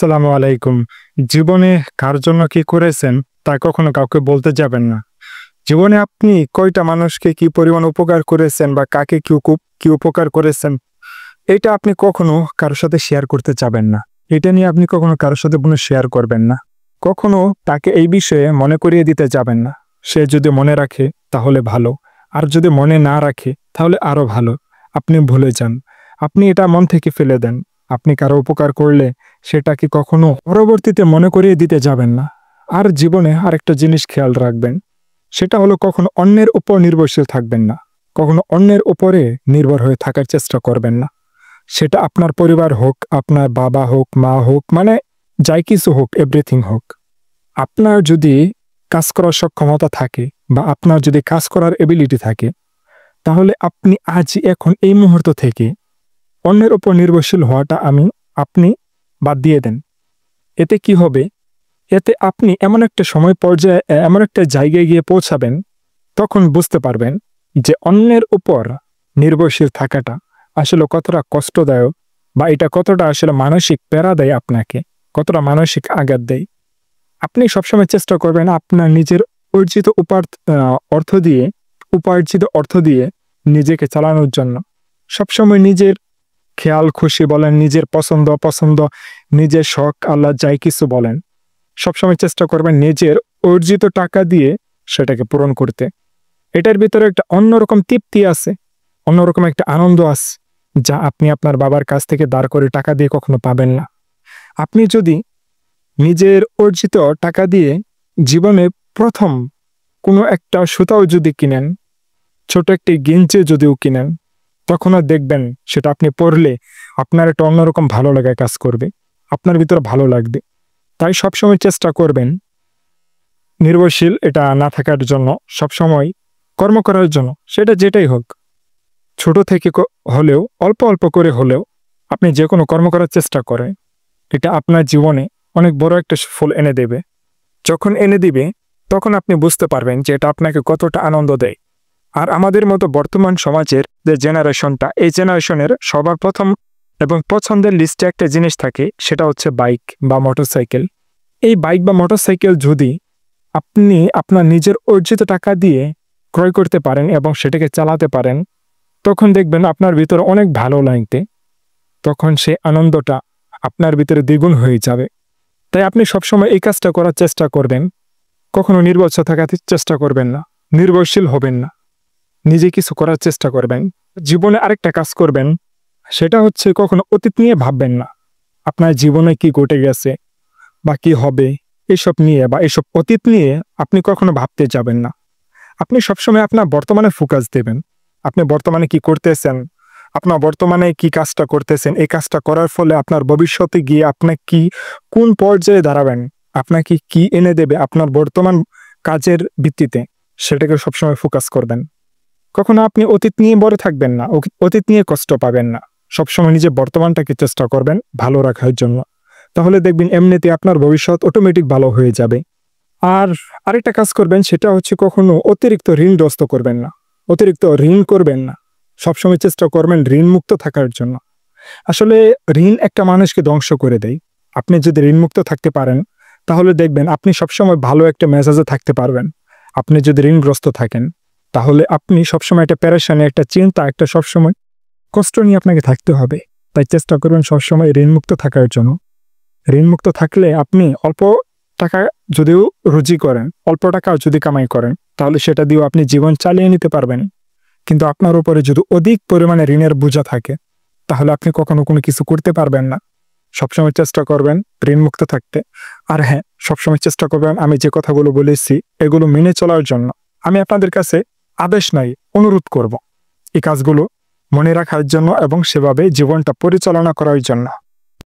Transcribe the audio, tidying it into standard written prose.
আসসালামু আলাইকুম। জীবনে কার জন্য কি করেছেন তা কখনো কাউকে বলতে যাবেন না। জীবনে আপনি কয়টা মানুষকে কি পরিমাণ উপকার করেছেন বা কাকে কি উপকার করেছেন, এটা আপনি কখনো কারোর সাথে শেয়ার করতে চাবেন না। এটা নিয়ে আপনি কখনো কারোর সাথে কোনো শেয়ার করবেন না। কখনো তাকে এই বিষয়ে মনে করিয়ে দিতে যাবেন না। সে যদি মনে রাখে তাহলে ভালো, আর যদি মনে না রাখে তাহলে আরো ভালো। আপনি ভুলে যান, আপনি এটা মন থেকে ফেলে দেন। আপনি কারো উপকার করলে সেটাকে কখনো পরবর্তীতে মনে করিয়ে দিতে যাবেন না। আর জীবনে আরেকটা জিনিস খেয়াল রাখবেন, সেটা হলো কখনো অন্যের উপর নির্ভরশীল থাকবেন না। কখনো অন্যের উপরে নির্ভর হয়ে থাকার চেষ্টা করবেন না। সেটা আপনার পরিবার হোক, আপনার বাবা হোক, মা হোক, মানে যাই কিছু হোক, এভরিথিং হোক। আপনার যদি কাজ করার সক্ষমতা থাকে বা আপনার যদি কাজ করার এবিলিটি থাকে, তাহলে আপনি আজই এখন এই মুহূর্ত থেকে অন্যের উপর নির্ভরশীল হওয়াটা আপনি বাদ দিয়ে দেন। এতে কি হবে? এতে আপনি এমন একটা সময় পর্যায়ে, এমন একটা জায়গায় গিয়ে পৌঁছাবেন, তখন বুঝতে পারবেন যে অন্যের উপর নির্ভরশীল থাকাটা আসলে কতটা কষ্টদায়ক, বা এটা কতটা আসলে মানসিক প্যারা দেয় আপনাকে, কতটা মানসিক আঘাত দেয়। আপনি সবসময় চেষ্টা করবেন আপনার নিজের উপার্জিত অর্থ দিয়ে নিজেকে চালানোর জন্য। সবসময় নিজের খেয়াল খুশি বলেন, নিজের পছন্দ অপছন্দ, নিজের শখ আহ্লাদ যাই কিছু বলেন, সবসময় চেষ্টা করবেন নিজের অর্জিত টাকা দিয়ে সেটাকে পূরণ করতে। এটার ভিতরে একটা অন্যরকম তৃপ্তি আছে, অন্যরকম একটা আনন্দ আছে, যা আপনি আপনার বাবার কাছ থেকে দাঁড় করে টাকা দিয়ে কখনো পাবেন না। আপনি যদি নিজের অর্জিত টাকা দিয়ে জীবনে প্রথম কোনো একটা সুতাও যদি কিনেন, ছোট একটি গেঞ্জি যদিও কিনেন, তখন আর দেখবেন সেটা আপনি পরলে আপনার একটা অন্যরকম ভালো লাগা কাজ করবে, আপনার ভিতরে ভালো লাগবে। তাই সবসময় চেষ্টা করবেন নির্ভরশীল এটা না থাকার জন্য, সবসময় কর্ম করার জন্য। সেটা যেটাই হোক, ছোট থেকে হলেও, অল্প অল্প করে হলেও আপনি যে কোনো কর্ম করার চেষ্টা করেন, এটা আপনার জীবনে অনেক বড় একটা ফল এনে দেবে। যখন এনে দিবে তখন আপনি বুঝতে পারবেন যে এটা আপনাকে কতটা আনন্দ দেয়। আর আমাদের মতো বর্তমান সমাজের যে জেনারেশনটা, এই জেনারেশনের সবার প্রথম এবং পছন্দের লিস্টে একটা জিনিস থাকে, সেটা হচ্ছে বাইক বা মোটরসাইকেল। এই বাইক বা মোটরসাইকেল যদি আপনি আপনার নিজের অর্জিত টাকা দিয়ে ক্রয় করতে পারেন এবং সেটাকে চালাতে পারেন, তখন দেখবেন আপনার ভিতরে অনেক ভালো লাগতে, তখন সে আনন্দটা আপনার ভিতরে দ্বিগুণ হয়ে যাবে। তাই আপনি সবসময় এই কাজটা করার চেষ্টা করবেন, কখনো নির্ভরশীল থাকার চেষ্টা করবেন না, নির্ভরশীল হবেন না, নিজে কিছু করার চেষ্টা করবেন। জীবনে আরেকটা কাজ করবেন, সেটা হচ্ছে কখনো অতীত নিয়ে ভাববেন না। আপনার জীবনে কি ঘটে গেছে বা কি হবে, এসব নিয়ে বা এসব অতীত নিয়ে আপনি কখনো ভাবতে যাবেন না। আপনি সবসময় আপনার বর্তমানে ফোকাস দেবেন। আপনি বর্তমানে কি করতেছেন, আপনার বর্তমানে কি কাজটা করতেছেন, এই কাজটা করার ফলে আপনার ভবিষ্যতে গিয়ে আপনার কোন পর্যায়ে দাঁড়াবেন, আপনাকে কি এনে দেবে আপনার বর্তমান কাজের ভিত্তিতে, সেটাকে সবসময় ফোকাস করবেন। কখনো আপনি অতীত নিয়ে বড় থাকবেন না, অতীত নিয়ে কষ্ট পাবেন না। সবসময় নিজের বর্তমানটাকে চেষ্টা করবেন ভালো রাখার জন্য, তাহলে দেখবেন এমনিতে আপনার ভবিষ্যৎ অটোমেটিক ভালো হয়ে যাবে। আর আরেকটা কাজ করবেন, সেটা হচ্ছে কখনো অতিরিক্ত ঋণগ্রস্ত করবেন না, অতিরিক্ত ঋণ করবেন না। সবসময় চেষ্টা করবেন ঋণ মুক্ত থাকার জন্য। আসলে ঋণ একটা মানুষকে ধ্বংস করে দেয়। আপনি যদি ঋণমুক্ত থাকতে পারেন, তাহলে দেখবেন আপনি সবসময় ভালো একটা মেজাজে থাকতে পারবেন। আপনি যদি ঋণগ্রস্ত থাকেন, তাহলে আপনি সবসময় একটা প্যারেশানি, একটা চিন্তা, একটা সবসময় কষ্ট নিয়ে আপনাকে থাকতে হবে। তাই চেষ্টা করবেন সবসময় ঋণমুক্ত থাকার জন্য। ঋণমুক্ত থাকলে আপনি অল্প টাকা যদিও রুজি করেন, অল্প টাকা যদি কামাই করেন, তাহলে সেটা দিয়েও আপনি জীবন চালিয়ে নিতে পারবেন। কিন্তু আপনার উপরে যদি অধিক পরিমাণে ঋণের বোঝা থাকে, তাহলে আপনি কখনো কোনো কিছু করতে পারবেন না। সবসময় চেষ্টা করবেন ঋণমুক্ত থাকতে। আর হ্যাঁ, সবসময় চেষ্টা করবেন আমি যে কথাগুলো বলেছি এগুলো মেনে চলার জন্য। আমি আপনাদের কাছে আদেশ নাই, অনুরোধ করব এই কাজগুলো মনে রাখার জন্য এবং সেভাবে জীবনটা পরিচালনা করার জন্য।